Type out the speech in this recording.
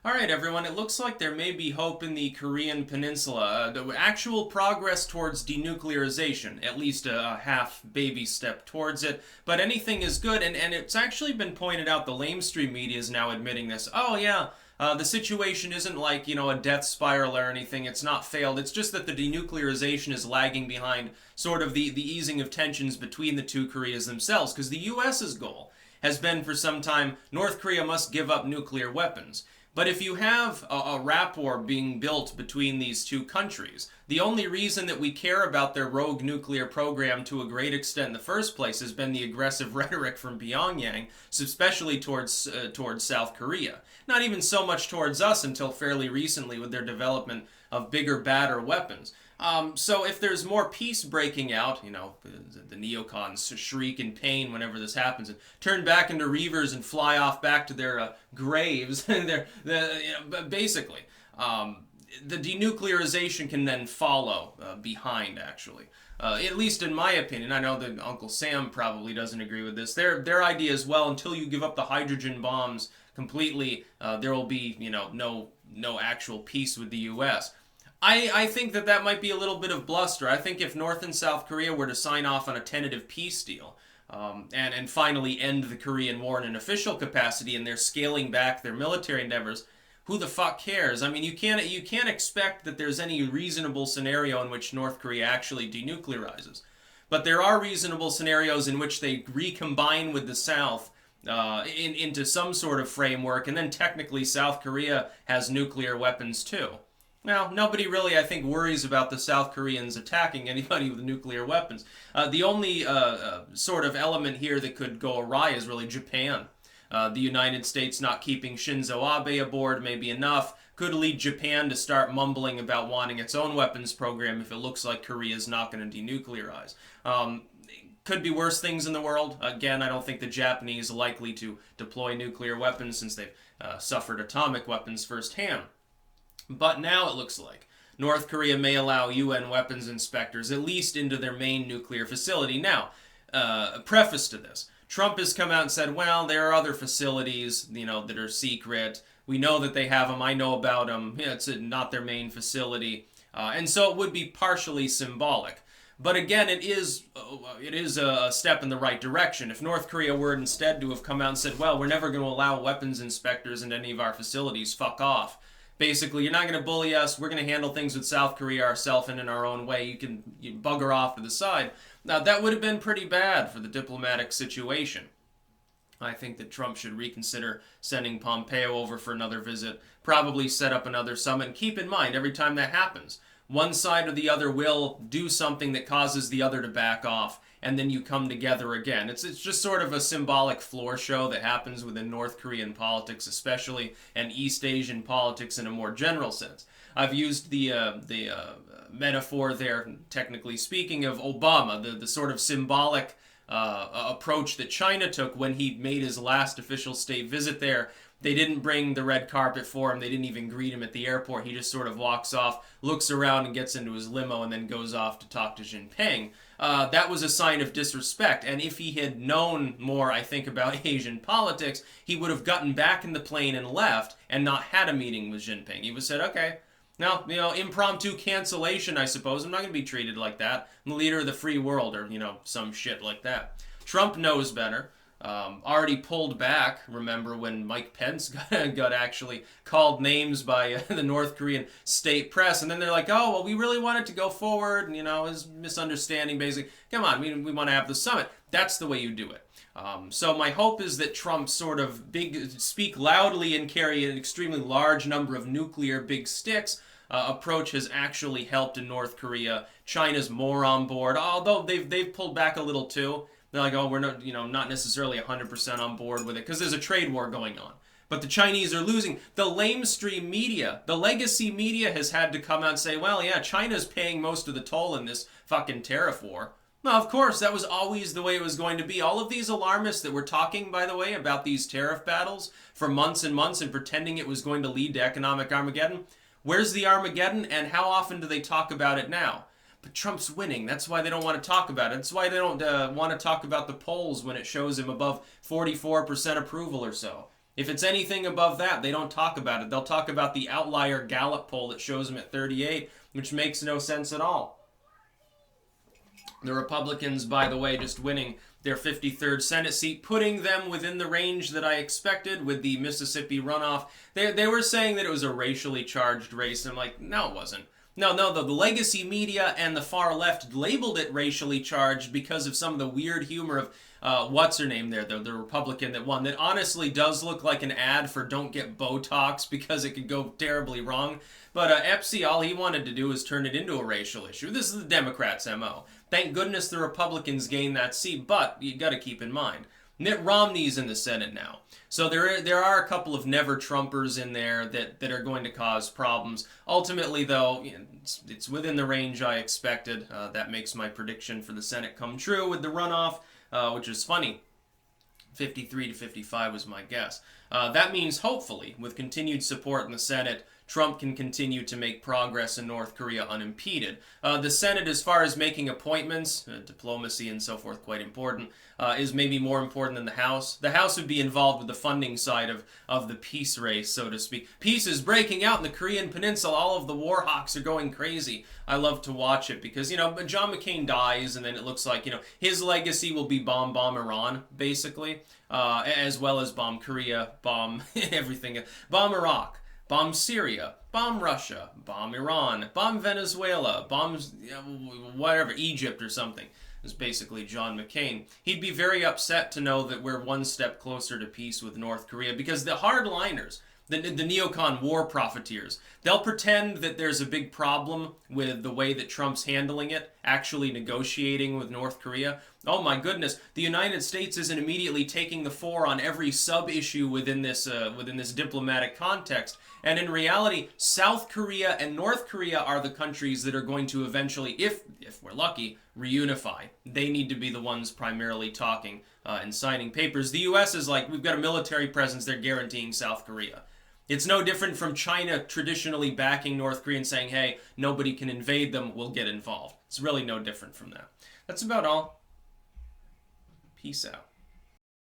All right, everyone, it looks like there may be hope in the Korean Peninsula. The actual progress towards denuclearization, at least a half baby step towards it. But anything is good, and it's actually been pointed out, the lamestream media is now admitting this. Oh, yeah, the situation isn't like, a death spiral or anything. It's not failed. It's just that the denuclearization is lagging behind sort of the easing of tensions between the two Koreas themselves. Because the US's goal has been for some time, North Korea must give up nuclear weapons. But if you have a rapport being built between these two countries, the only reason that we care about their rogue nuclear program to a great extent in the first place has been the aggressive rhetoric from Pyongyang, especially towards South Korea. Not even so much towards us until fairly recently with their development of bigger, badder weapons. So if there's more peace breaking out, the neocons shriek in pain whenever this happens and turn back into reavers and fly off back to their graves. Basically, the denuclearization can then follow behind, actually. At least in my opinion. I know that Uncle Sam probably doesn't agree with this. Their idea is, well, until you give up the hydrogen bombs completely, there will be, no actual peace with the U.S. I think that might be a little bit of bluster. I think if North and South Korea were to sign off on a tentative peace deal and finally end the Korean War in an official capacity, and they're scaling back their military endeavors, who the fuck cares? I mean, you can't expect that there's any reasonable scenario in which North Korea actually denuclearizes. But there are reasonable scenarios in which they recombine with the South into some sort of framework, and then technically South Korea has nuclear weapons too. Now, nobody really, I think, worries about the South Koreans attacking anybody with nuclear weapons. The only sort of element here that could go awry is really Japan. The United States not keeping Shinzo Abe aboard may be enough. Could lead Japan to start mumbling about wanting its own weapons program if it looks like Korea's not going to denuclearize. Could be worse things in the world. Again, I don't think the Japanese are likely to deploy nuclear weapons since they've suffered atomic weapons firsthand. But now it looks like North Korea may allow UN weapons inspectors at least into their main nuclear facility. Now, a preface to this. Trump has come out and said, well, there are other facilities, that are secret. We know that they have them. I know about them. It's not their main facility. And so it would be partially symbolic. But again, it is a step in the right direction. If North Korea were instead to have come out and said, well, we're never going to allow weapons inspectors in any of our facilities, fuck off. Basically, you're not going to bully us. We're going to handle things with South Korea ourselves and in our own way. You bugger off to the side. Now, that would have been pretty bad for the diplomatic situation. I think that Trump should reconsider sending Pompeo over for another visit, probably set up another summit. And keep in mind, every time that happens, one side or the other will do something that causes the other to back off, and then you come together again. It's just sort of a symbolic floor show that happens within North Korean politics especially, and East Asian politics in a more general sense. I've used the metaphor there, technically speaking, of Obama, the sort of symbolic approach that China took when he made his last official state visit there. They didn't bring the red carpet for him. They didn't even greet him at the airport. He just sort of walks off, looks around, and gets into his limo, and then goes off to talk to Jinping. That was a sign of disrespect. And if he had known more, I think, about Asian politics, he would have gotten back in the plane and left and not had a meeting with Jinping. He would have said, okay, now, impromptu cancellation, I suppose. I'm not going to be treated like that. I'm the leader of the free world, or, some shit like that. Trump knows better. Already pulled back, remember when Mike Pence got actually called names by the North Korean state press, and then they're like, oh, well, we really wanted to go forward, and, his misunderstanding, basically. Come on, we want to have the summit. That's the way you do it. So my hope is that Trump's sort of speak loudly and carry an extremely large number of nuclear big sticks approach has actually helped in North Korea. China's more on board, although they've pulled back a little too. They're like, oh, we're not necessarily 100% on board with it because there's a trade war going on. But the Chinese are losing. The lamestream media, the legacy media has had to come out and say, well, yeah, China's paying most of the toll in this fucking tariff war. Well, of course, that was always the way it was going to be. All of these alarmists that were talking, by the way, about these tariff battles for months and months and pretending it was going to lead to economic Armageddon, where's the Armageddon and how often do they talk about it now? But Trump's winning. That's why they don't want to talk about it. That's why they don't want to talk about the polls when it shows him above 44% approval or so. If it's anything above that, they don't talk about it. They'll talk about the outlier Gallup poll that shows them at 38, which makes no sense at all. The Republicans, by the way, just winning their 53rd Senate seat, putting them within the range that I expected with the Mississippi runoff. They were saying that it was a racially charged race, and I'm like, no, it wasn't. No, the legacy media and the far left labeled it racially charged because of some of the weird humor of what's her name there, the Republican that won, that honestly does look like an ad for don't get Botox because it could go terribly wrong. But Epsi, all he wanted to do was turn it into a racial issue. This is the Democrats' MO. Thank goodness the Republicans gained that seat, but you got to keep in mind, Mitt Romney's in the Senate now. So there are a couple of never-Trumpers in there that are going to cause problems. Ultimately, though, it's within the range I expected. That makes my prediction for the Senate come true with the runoff, which is funny. 53 to 55 was my guess. That means, hopefully, with continued support in the Senate, Trump can continue to make progress in North Korea unimpeded. The Senate, as far as making appointments, diplomacy and so forth, quite important, is maybe more important than the House. The House would be involved with the funding side of the peace race, so to speak. Peace is breaking out in the Korean Peninsula. All of the war hawks are going crazy. I love to watch it because, John McCain dies, and then it looks like, his legacy will be bomb Iran, basically, as well as bomb Korea, bomb everything, bomb Iraq, bomb Syria, bomb Russia, bomb Iran, bomb Venezuela, bomb whatever, Egypt or something. Is basically John McCain. He'd be very upset to know that we're one step closer to peace with North Korea because the hardliners, the neocon war profiteers, they'll pretend that there's a big problem with the way that Trump's handling it, actually negotiating with North Korea. Oh my goodness, the United States isn't immediately taking the fore on every sub-issue within this diplomatic context. And in reality, South Korea and North Korea are the countries that are going to eventually, if we're lucky, reunify. They need to be the ones primarily talking and signing papers. The U.S. is like, we've got a military presence, they're guaranteeing South Korea. It's no different from China traditionally backing North Korea and saying, hey, nobody can invade them, we'll get involved. It's really no different from that. That's about all. Peace out.